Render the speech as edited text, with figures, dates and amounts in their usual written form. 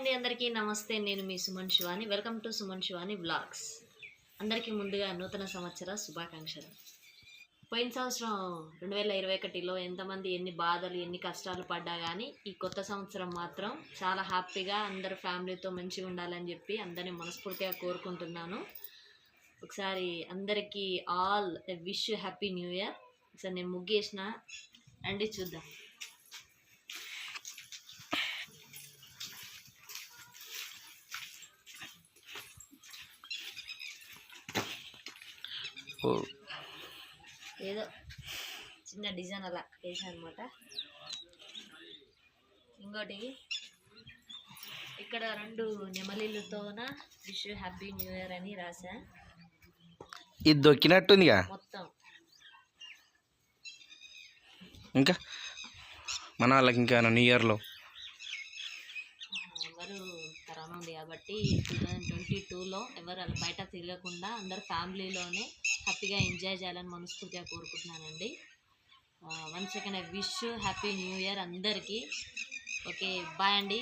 అండి, అందరికీ నమస్తే. నేను మీ Suman Shivani. Welcome to Suman Shivani vlogs. అందరికీ ముందుగా నూతన సంవత్సర శుభాకాంక్షలు. పోయిన సంవత్సరం 2021లో ఎంతమంది ఎన్ని బాధలు ఎన్ని కష్టాలు పడ్డా కానీ ఈ కొత్త సంవత్సరం మాత్రం చాలా హ్యాపీగా అందరు ఫ్యామిలీతో మంచిగా ఉండాలని చెప్పి అందరినీ మనస్ఫూర్తిగా కోరుకుంటున్నాను. ఒకసారి అందరికీ all wish happy new year. ఒకసారి నేను ముగ్గేసిన అండి, చూద్దాం. ఏదో చిన్న డిజైన్ అలా వేసాను అనమాట. ఇంకోటి ఇక్కడ 2 నెమలిలతోన విష్ హ్యాపీ న్యూ ఇయర్ అని రాసా. ఇది దొక్కినట్టుందిగా మొత్తం. ఇంకా మన వాళ్ళకి ఇంకా న్యూ ఇయర్లో ఎవరు కరోనా ఉంది కాబట్టి 2022లో ఎవరు అలా బయట తిరగకుండా అందరు ఫ్యామిలీలోనే హ్యాపీగా ఎంజాయ్ చేయాలని మనస్ఫూర్తిగా కోరుకుంటున్నానండి. Once second wish happy new year అందరికీ. ఓకే, బాయ్ అండి.